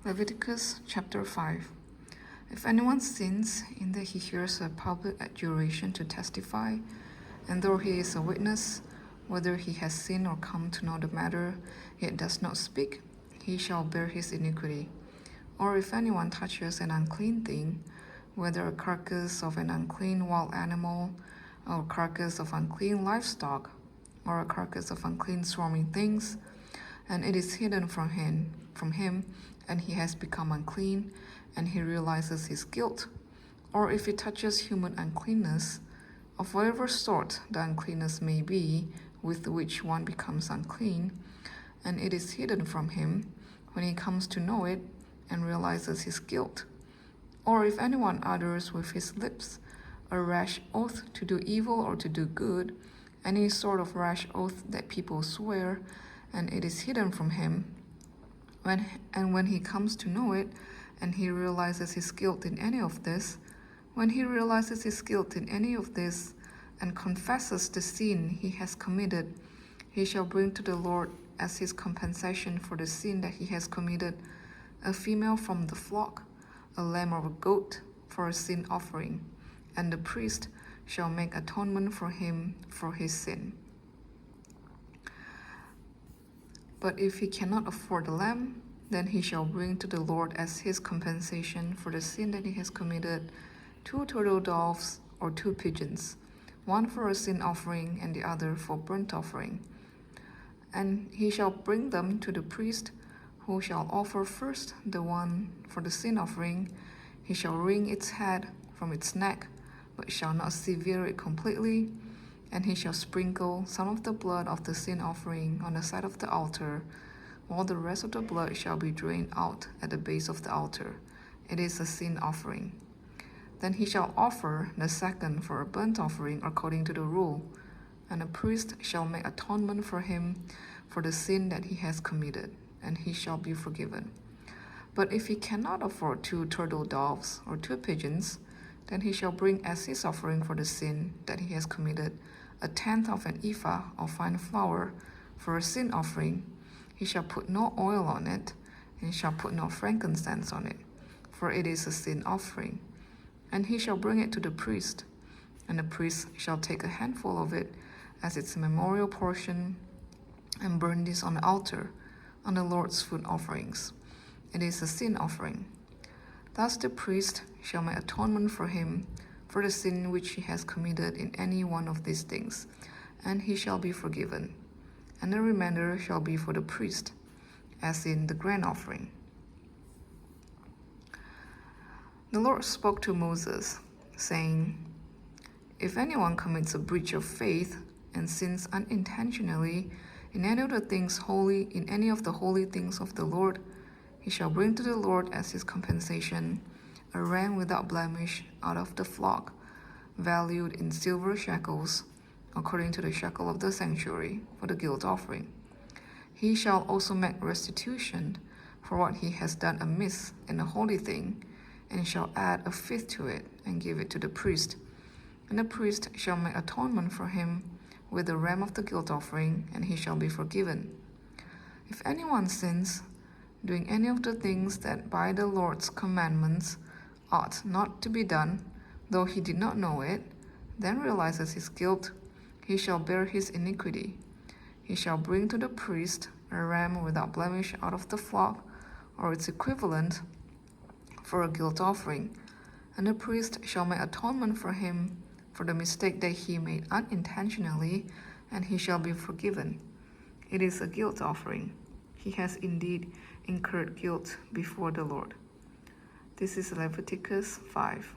Leviticus chapter 5. If anyone sins in that he hears a public adjuration to testify, and though he is a witness, whether he has sinned or come to know the matter, yet does not speak, he shall bear his iniquity. Or if anyone touches an unclean thing, whether a carcass of an unclean wild animal, or a carcass of unclean livestock, or a carcass of unclean swarming things, and it is hidden from him, and he has become unclean, and he realizes his guilt. Or if he touches human uncleanness, of whatever sort the uncleanness may be, with which one becomes unclean, and it is hidden from him, when he comes to know it, and realizes his guilt. Or if anyone utters with his lips a rash oath to do evil or to do good, any sort of rash oath that people swear, and it is hidden from him, when he comes to know it, and he realizes his guilt in any of this, when he realizes his guilt in any of this, and confesses the sin he has committed, he shall bring to the Lord as his compensation for the sin that he has committed a female from the flock, a lamb or a goat for a sin offering, and the priest shall make atonement for him for his sin. But if he cannot afford the lamb, then he shall bring to the Lord as his compensation for the sin that he has committed 2 turtle doves or 2 pigeons, one for a sin offering and the other for burnt offering. And he shall bring them to the priest, who shall offer first the one for the sin offering. He shall wring its head from its neck, but shall not sever it completely. And he shall sprinkle some of the blood of the sin offering on the side of the altar, while the rest of the blood shall be drained out at the base of the altar. It is a sin offering. Then he shall offer the second for a burnt offering according to the rule, and the priest shall make atonement for him for the sin that he has committed, and he shall be forgiven. But if he cannot afford 2 turtle doves or 2 pigeons, then he shall bring as his offering for the sin that he has committed 1/10 of an ephah of fine flour for a sin offering. He shall put no oil on it, and shall put no frankincense on it, for it is a sin offering. And he shall bring it to the priest, and the priest shall take a handful of it as its memorial portion, and burn this on the altar, on the Lord's food offerings. It is a sin offering. Thus the priest shall make atonement for him for the sin which he has committed in any one of these things, and he shall be forgiven. And the remainder shall be for the priest, as in the grain offering. The Lord spoke to Moses, saying, If anyone commits a breach of faith and sins unintentionally in any of the things holy, in any of the holy things of the Lord, he shall bring to the Lord as his compensation a ram without blemish out of the flock, valued in silver shekels, according to the shekel of the sanctuary, for the guilt offering. He shall also make restitution for what he has done amiss in a holy thing, and shall add 1/5 to it, and give it to the priest. And the priest shall make atonement for him with the ram of the guilt offering, and he shall be forgiven. If anyone sins, doing any of the things that by the Lord's commandments ought not to be done, though he did not know it, then realizes his guilt, he shall bear his iniquity. He shall bring to the priest a ram without blemish out of the flock, or its equivalent, for a guilt offering, and the priest shall make atonement for him for the mistake that he made unintentionally, and he shall be forgiven. It is a guilt offering. He has indeed incurred guilt before the Lord. This is Leviticus 5.